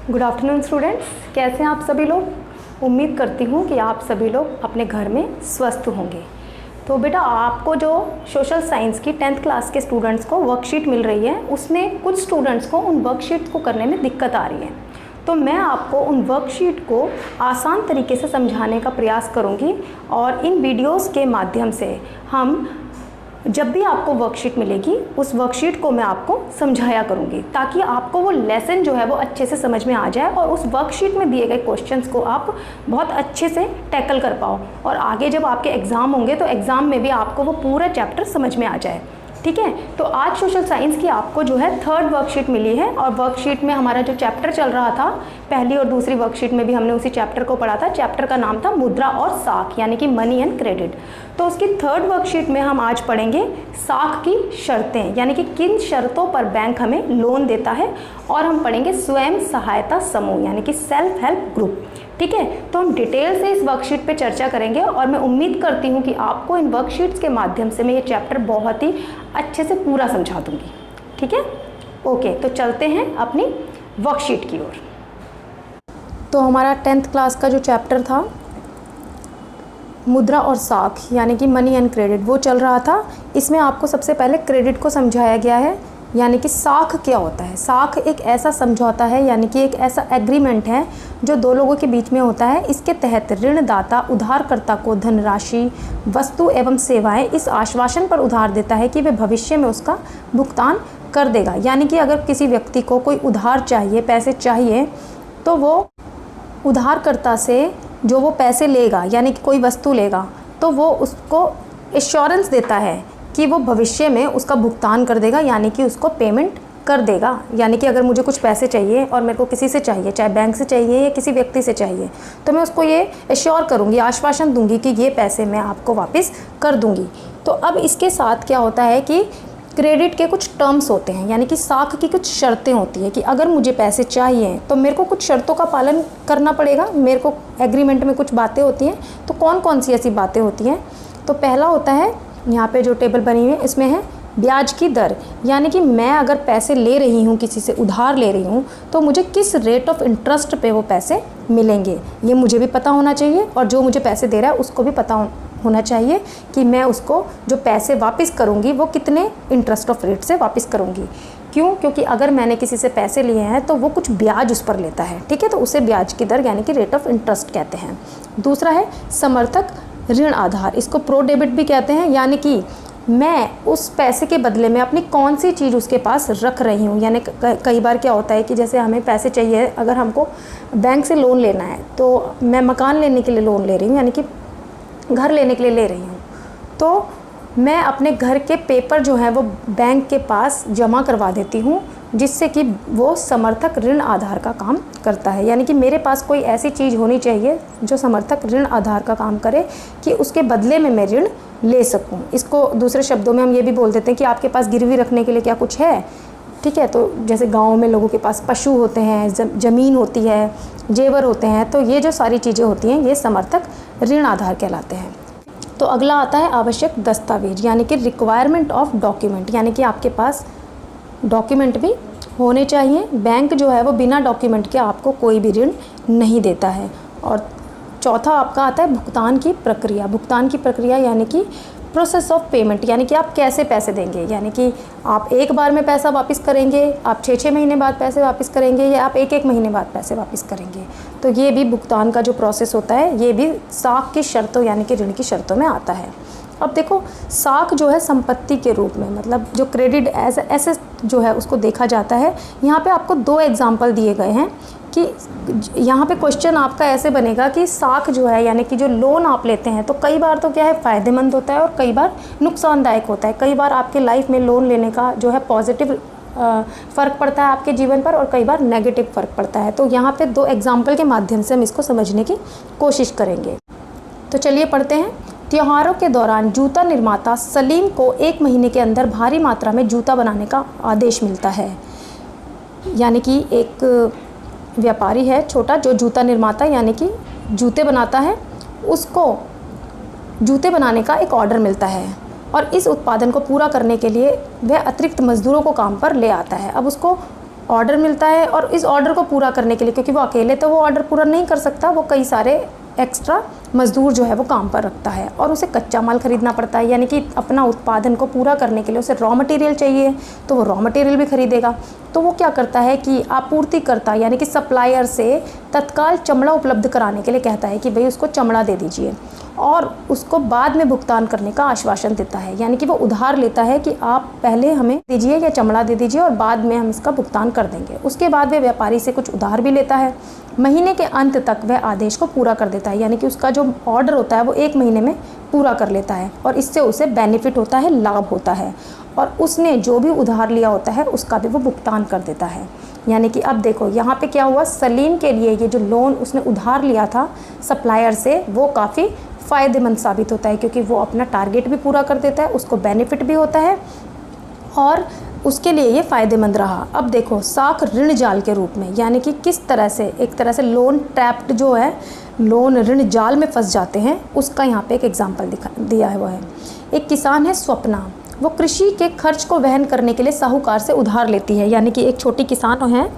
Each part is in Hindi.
गुड आफ्टरनून स्टूडेंट्स, कैसे हैं आप सभी लोग। उम्मीद करती हूँ कि आप सभी लोग अपने घर में स्वस्थ होंगे। तो बेटा, आपको जो सोशल साइंस की 10th क्लास के स्टूडेंट्स को वर्कशीट मिल रही है, उसमें कुछ स्टूडेंट्स को उन वर्कशीट्स को करने में दिक्कत आ रही है। तो मैं आपको उन वर्कशीट को आसान तरीके से समझाने का प्रयास करूँगी और इन वीडियोज़ के माध्यम से हम जब भी आपको वर्कशीट मिलेगी उस वर्कशीट को मैं आपको समझाया करूँगी, ताकि आपको वो लेसन जो है वो अच्छे से समझ में आ जाए और उस वर्कशीट में दिए गए क्वेश्चंस को आप बहुत अच्छे से टैकल कर पाओ और आगे जब आपके एग्ज़ाम होंगे तो एग्ज़ाम में भी आपको वो पूरा चैप्टर समझ में आ जाए। ठीक है, तो आज सोशल साइंस की आपको जो है 3rd वर्कशीट मिली है और वर्कशीट में हमारा जो चैप्टर चल रहा था, पहली और दूसरी वर्कशीट में भी हमने उसी चैप्टर को पढ़ा था। चैप्टर का नाम था मुद्रा और साख, यानी कि मनी एंड क्रेडिट। तो उसकी 3rd वर्कशीट में हम आज पढ़ेंगे साख की शर्तें, यानी कि किन शर्तों पर बैंक हमें लोन देता है, और हम पढ़ेंगे स्वयं सहायता समूह, यानी कि सेल्फ हेल्प ग्रुप। ठीक है, तो हम डिटेल से इस वर्कशीट पे चर्चा करेंगे और मैं उम्मीद करती हूँ कि आपको इन वर्कशीट्स के माध्यम से मैं ये चैप्टर बहुत ही अच्छे से पूरा समझा दूँगी। ठीक है, ओके, तो चलते हैं अपनी वर्कशीट की ओर। तो हमारा 10th क्लास का जो चैप्टर था मुद्रा और साख, यानी कि मनी एंड क्रेडिट, वो चल रहा था। इसमें आपको सबसे पहले क्रेडिट को समझाया गया है, यानी कि साख क्या होता है। साख एक ऐसा समझौता है, यानी कि एक ऐसा एग्रीमेंट है जो दो लोगों के बीच में होता है। इसके तहत ऋणदाता उधारकर्ता को धनराशि, वस्तु एवं सेवाएं इस आश्वासन पर उधार देता है कि वे भविष्य में उसका भुगतान कर देगा। यानी कि अगर किसी व्यक्ति को कोई उधार चाहिए, पैसे चाहिए, तो वो उधारकर्ता से जो वो पैसे लेगा, यानी कि कोई वस्तु लेगा, तो वो उसको एश्योरेंस देता है कि वो भविष्य में उसका भुगतान कर देगा, यानी कि उसको पेमेंट कर देगा। यानी कि अगर मुझे कुछ पैसे चाहिए और मेरे को किसी से चाहिए, चाहे बैंक से चाहिए या किसी व्यक्ति से चाहिए, तो मैं उसको ये एश्योर करूँगी, आश्वासन दूंगी कि ये पैसे मैं आपको वापस कर दूंगी। तो अब इसके साथ क्या होता है कि क्रेडिट के कुछ टर्म्स होते हैं, यानी कि साख की कुछ शर्तें होती हैं कि अगर मुझे पैसे चाहिए तो मेरे को कुछ शर्तों का पालन करना पड़ेगा। मेरे को एग्रीमेंट में कुछ बातें होती हैं, तो कौन कौन सी ऐसी बातें होती हैं। तो पहला होता है, यहाँ पे जो टेबल बनी हुई है इसमें है ब्याज की दर, यानी कि मैं अगर पैसे ले रही हूँ, किसी से उधार ले रही हूँ, तो मुझे किस रेट ऑफ इंटरेस्ट पे वो पैसे मिलेंगे, ये मुझे भी पता होना चाहिए और जो मुझे पैसे दे रहा है उसको भी पता होना चाहिए कि मैं उसको जो पैसे वापस करूँगी वो कितने इंटरेस्ट ऑफ रेट से वापस करूँगी। क्यों? क्योंकि अगर मैंने किसी से पैसे लिए हैं तो वो कुछ ब्याज उस पर लेता है। ठीक है, तो उसे ब्याज की दर यानी कि रेट ऑफ इंटरेस्ट कहते हैं। दूसरा है समर्थक ऋण आधार, इसको प्रो डेबिट भी कहते हैं, यानी कि मैं उस पैसे के बदले में अपनी कौन सी चीज़ उसके पास रख रही हूँ। यानी कई बार क्या होता है कि जैसे हमें पैसे चाहिए, अगर हमको बैंक से लोन लेना है, तो मैं मकान लेने के लिए लोन ले रही हूँ, यानी कि घर लेने के लिए ले रही हूँ, तो मैं अपने घर के पेपर जो हैं वो बैंक के पास जमा करवा देती हूँ, जिससे कि वो समर्थक ऋण आधार का काम करता है। यानी कि मेरे पास कोई ऐसी चीज़ होनी चाहिए जो समर्थक ऋण आधार का काम करे कि उसके बदले में मैं ऋण ले सकूं। इसको दूसरे शब्दों में हम ये भी बोल देते हैं कि आपके पास गिरवी रखने के लिए क्या कुछ है। ठीक है, तो जैसे गांव में लोगों के पास पशु होते हैं, ज़मीन होती है, जेवर होते हैं, तो ये जो सारी चीज़ें होती हैं ये समर्थक ऋण आधार कहलाते हैं। तो अगला आता है आवश्यक दस्तावेज, यानी कि रिक्वायरमेंट ऑफ डॉक्यूमेंट, यानी कि आपके पास डॉक्यूमेंट भी होने चाहिए। बैंक जो है वो बिना डॉक्यूमेंट के आपको कोई भी ऋण नहीं देता है। और चौथा आपका आता है भुगतान की प्रक्रिया। भुगतान की प्रक्रिया यानी कि प्रोसेस ऑफ पेमेंट, यानी कि आप कैसे पैसे देंगे, यानी कि आप एक बार में पैसा वापस करेंगे, आप 6-6 महीने बाद पैसे वापस करेंगे, या आप 1-1 महीने बाद पैसे वापस करेंगे। तो ये भी भुगतान का जो प्रोसेस होता है ये भी साख की शर्तों यानी कि ऋण की शर्तों में आता है। अब देखो, साख जो है संपत्ति के रूप में, मतलब जो क्रेडिट एज एसेट जो है उसको देखा जाता है। यहाँ पे आपको 2 एग्जाम्पल दिए गए हैं कि यहाँ पे क्वेश्चन आपका ऐसे बनेगा कि साख जो है, यानी कि जो लोन आप लेते हैं, तो कई बार तो क्या है फ़ायदेमंद होता है और कई बार नुकसानदायक होता है। कई बार आपके लाइफ में लोन लेने का जो है पॉजिटिव फ़र्क पड़ता है आपके जीवन पर और कई बार नेगेटिव फ़र्क पड़ता है। तो यहाँ पे 2 एग्जाम्पल के माध्यम से हम इसको समझने की कोशिश करेंगे। तो चलिए पढ़ते हैं। त्योहारों के दौरान जूता निर्माता सलीम को 1 महीने के अंदर भारी मात्रा में जूता बनाने का आदेश मिलता है। यानी कि एक व्यापारी है छोटा जो जूता निर्माता यानी कि जूते बनाता है, उसको जूते बनाने का एक ऑर्डर मिलता है और इस उत्पादन को पूरा करने के लिए वह अतिरिक्त मजदूरों को काम पर ले आता है। अब उसको ऑर्डर मिलता है और इस ऑर्डर को पूरा करने के लिए, क्योंकि वो अकेले तो वो ऑर्डर पूरा नहीं कर सकता, वो कई सारे एक्स्ट्रा मज़दूर जो है वो काम पर रखता है और उसे कच्चा माल ख़रीदना पड़ता है, यानी कि अपना उत्पादन को पूरा करने के लिए उसे रॉ मटेरियल चाहिए, तो वो रॉ मटेरियल भी खरीदेगा। तो वो क्या करता है कि आपूर्तिकर्ता यानी कि सप्लायर से तत्काल चमड़ा उपलब्ध कराने के लिए कहता है कि भाई उसको चमड़ा दे दीजिए, और उसको बाद में भुगतान करने का आश्वासन देता है, यानी कि वो उधार लेता है कि आप पहले हमें दीजिए या चमड़ा दे दीजिए और बाद में हम इसका भुगतान कर देंगे। उसके बाद वह व्यापारी से कुछ उधार भी लेता है। महीने के अंत तक वह आदेश को पूरा कर देता है, यानी कि उसका जो ऑर्डर होता है वो 1 महीने में पूरा कर लेता है और इससे उसे बेनिफिट होता है, लाभ होता है, और उसने जो भी उधार लिया होता है उसका भी वो भुगतान कर देता है। यानी कि अब देखो यहाँ पे क्या हुआ, सलीम के लिए ये जो लोन उसने उधार लिया था सप्लायर से वो काफ़ी फ़ायदेमंद साबित होता है, क्योंकि वो अपना टारगेट भी पूरा कर देता है, उसको बेनिफिट भी होता है और उसके लिए ये फ़ायदेमंद रहा। अब देखो साख ऋण जाल के रूप में, यानी कि किस तरह से एक तरह से लोन ट्रैप्ड जो है, लोन ऋण जाल में फंस जाते हैं, उसका यहाँ पे एक एग्जांपल दिया है। वो है एक किसान है स्वप्ना, वो कृषि के खर्च को वहन करने के लिए साहूकार से उधार लेती है, यानी कि एक छोटी किसान है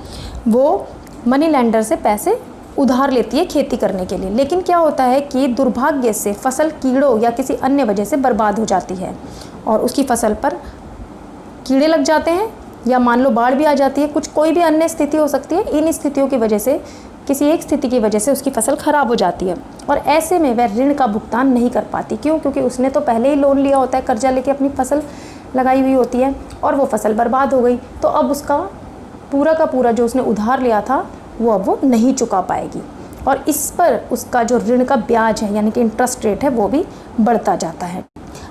वो मनी लेंडर से पैसे उधार लेती है खेती करने के लिए। लेकिन क्या होता है कि दुर्भाग्य से फसल कीड़ों या किसी अन्य वजह से बर्बाद हो जाती है और उसकी फसल पर कीड़े लग जाते हैं, या मान लो बाढ़ भी आ जाती है, कोई भी अन्य स्थिति हो सकती है। इन स्थितियों की वजह से, किसी एक स्थिति की वजह से उसकी फसल ख़राब हो जाती है और ऐसे में वह ऋण का भुगतान नहीं कर पाती। क्यों? क्योंकि उसने तो पहले ही लोन लिया होता है, कर्जा लेके अपनी फसल लगाई हुई होती है और वो फसल बर्बाद हो गई, तो अब उसका पूरा का पूरा जो उसने उधार लिया था वो अब वो नहीं चुका पाएगी और इस पर उसका जो ऋण का ब्याज है यानी कि इंटरेस्ट रेट है वो भी बढ़ता जाता है।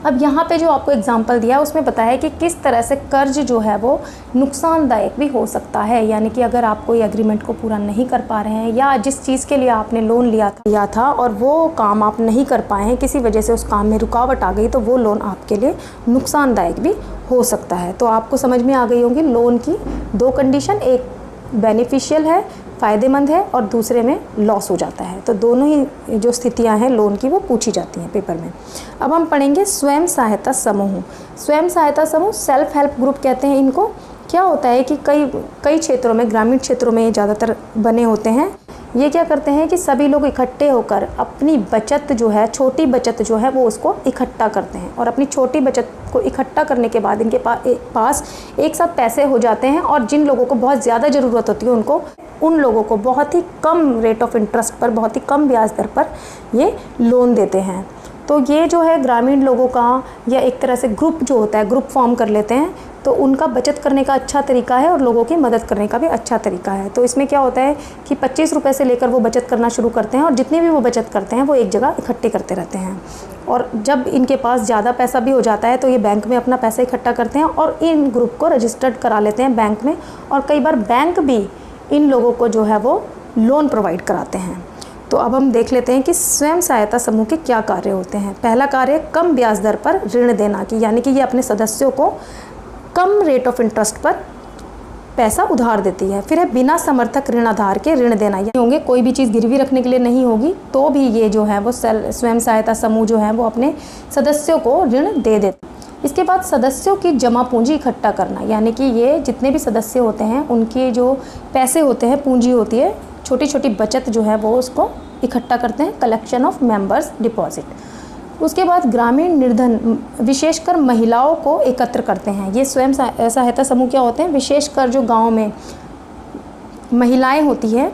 अब यहाँ पे जो आपको एग्जांपल दिया है उसमें बताया कि किस तरह से कर्ज जो है वो नुकसानदायक भी हो सकता है, यानी कि अगर आप कोई एग्रीमेंट को पूरा नहीं कर पा रहे हैं या जिस चीज़ के लिए आपने लोन लिया था और वो काम आप नहीं कर पाए हैं, किसी वजह से उस काम में रुकावट आ गई, तो वो लोन आपके लिए नुकसानदायक भी हो सकता है। तो आपको समझ में आ गई होंगी लोन की 2 कंडीशन, एक बेनिफिशियल है, फ़ायदेमंद है, और दूसरे में लॉस हो जाता है। तो दोनों ही जो स्थितियां हैं लोन की वो पूछी जाती हैं पेपर में। अब हम पढ़ेंगे स्वयं सहायता समूह। स्वयं सहायता समूह सेल्फ हेल्प ग्रुप कहते हैं इनको। क्या होता है कि कई क्षेत्रों में, ग्रामीण क्षेत्रों में ज़्यादातर बने होते हैं। ये क्या करते हैं कि सभी लोग इकट्ठे होकर अपनी बचत जो है, छोटी बचत जो है वो उसको इकट्ठा करते हैं और अपनी छोटी बचत को इकट्ठा करने के बाद इनके पास एक साथ पैसे हो जाते हैं और जिन लोगों को बहुत ज़्यादा ज़रूरत होती है उन लोगों को बहुत ही कम रेट ऑफ इंटरेस्ट पर, बहुत ही कम ब्याज दर पर ये लोन देते हैं। तो ये जो है ग्रामीण लोगों का या एक तरह से ग्रुप जो होता है, ग्रुप फॉर्म कर लेते हैं, तो उनका बचत करने का अच्छा तरीका है और लोगों की मदद करने का भी अच्छा तरीका है। तो इसमें क्या होता है कि 25 रुपये से लेकर वो बचत करना शुरू करते हैं और जितनी भी वो बचत करते हैं वो एक जगह इकट्ठे करते रहते हैं और जब इनके पास ज़्यादा पैसा भी हो जाता है तो ये बैंक में अपना पैसा इकट्ठा करते हैं और इन ग्रुप को रजिस्टर्ड करा लेते हैं बैंक में, और कई बार बैंक भी इन लोगों को जो है वो लोन प्रोवाइड कराते हैं। तो अब हम देख लेते हैं कि स्वयं सहायता समूह के क्या कार्य होते हैं। पहला कार्य कम ब्याज दर पर ऋण देना की, यानी कि ये अपने सदस्यों को कम रेट ऑफ इंटरेस्ट पर पैसा उधार देती है। फिर है बिना समर्थक ऋण आधार के ऋण देना, ये होंगे कोई भी चीज़ गिरवी रखने के लिए नहीं होगी तो भी ये जो है वो स्वयं सहायता समूह जो है वो अपने सदस्यों को ऋण दे देते। इसके बाद सदस्यों की जमा पूंजी इकट्ठा करना, यानी कि ये जितने भी सदस्य होते हैं उनके जो पैसे होते हैं, पूंजी होती है, छोटी छोटी बचत जो है वो उसको इकट्ठा करते हैं, कलेक्शन ऑफ मेंबर्स डिपॉजिट। उसके बाद ग्रामीण निर्धन, विशेषकर महिलाओं को एकत्र करते हैं। ये स्वयं सहायता समूह क्या होते हैं, विशेषकर जो गांव में महिलाएं होती हैं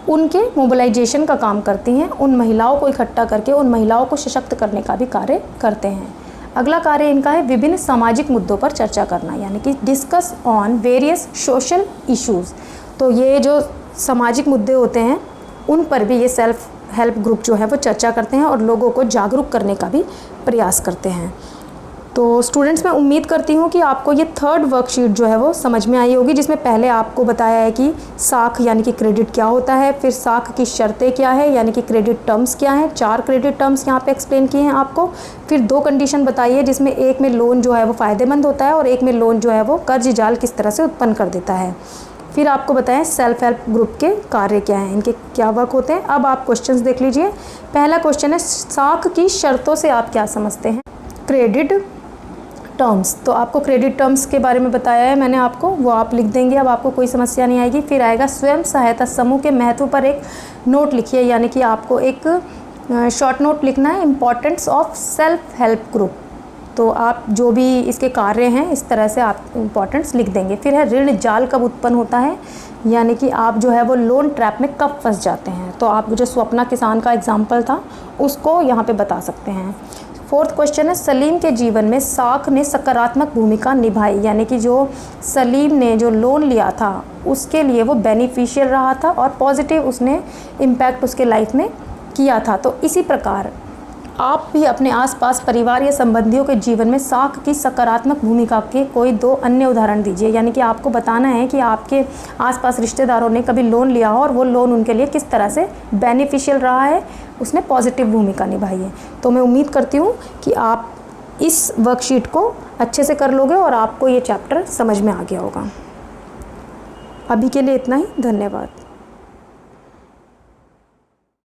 उनके मोबिलाइजेशन का काम करती हैं, उन महिलाओं को इकट्ठा करके उन महिलाओं को सशक्त करने का भी कार्य करते हैं। अगला कार्य इनका है विभिन्न सामाजिक मुद्दों पर चर्चा करना, यानी कि discuss on various social issues. तो ये जो सामाजिक मुद्दे होते हैं उन पर भी ये सेल्फ हेल्प ग्रुप जो है वो चर्चा करते हैं और लोगों को जागरूक करने का भी प्रयास करते हैं। तो स्टूडेंट्स, मैं उम्मीद करती हूँ कि आपको ये 3rd वर्कशीट जो है वो समझ में आई होगी, जिसमें पहले आपको बताया है कि साख यानी कि क्रेडिट क्या होता है, फिर साख की शर्तें क्या है यानी कि क्रेडिट टर्म्स क्या हैं, 4 क्रेडिट टर्म्स यहाँ पे एक्सप्लेन किए हैं आपको। फिर 2 कंडीशन बताई है जिसमें एक में लोन जो है वो फ़ायदेमंद होता है और एक में लोन जो है वो कर्ज जाल किस तरह से उत्पन्न कर देता है। फिर आपको बताएं सेल्फ हेल्प ग्रुप के कार्य क्या हैं, इनके क्या वर्क होते हैं। अब आप क्वेश्चंस देख लीजिए। पहला क्वेश्चन है साख की शर्तों से आप क्या समझते हैं। क्रेडिट टर्म्स, तो आपको क्रेडिट टर्म्स के बारे में बताया है मैंने आपको, वो आप लिख देंगे, अब आपको कोई समस्या नहीं आएगी। फिर आएगा स्वयं सहायता समूह के महत्व पर एक नोट लिखिए, यानी कि आपको एक शॉर्ट नोट लिखना है, importance of self help group. तो आप जो भी इसके कार्य हैं इस तरह से आप इम्पॉर्टेंस लिख देंगे। फिर है ऋण जाल कब उत्पन्न होता है, यानी कि आप जो है वो लोन ट्रैप में कब फंस जाते हैं। तो आप जो स्वप्ना किसान का एग्जाम्पल था उसको यहाँ पे बता सकते हैं। फोर्थ क्वेश्चन है सलीम के जीवन में साख ने सकारात्मक भूमिका निभाई, यानी कि जो सलीम ने जो लोन लिया था उसके लिए वो बेनिफिशियल रहा था और पॉजिटिव उसने इम्पैक्ट उसके लाइफ में किया था। तो इसी प्रकार आप भी अपने आसपास परिवार या संबंधियों के जीवन में साख की सकारात्मक भूमिका के कोई 2 अन्य उदाहरण दीजिए, यानी कि आपको बताना है कि आपके आसपास रिश्तेदारों ने कभी लोन लिया हो और वो लोन उनके लिए किस तरह से बेनिफिशियल रहा है, उसने पॉजिटिव भूमिका निभाई है। तो मैं उम्मीद करती हूँ कि आप इस वर्कशीट को अच्छे से कर लोगे और आपको ये चैप्टर समझ में आ गया होगा। अभी के लिए इतना ही, धन्यवाद।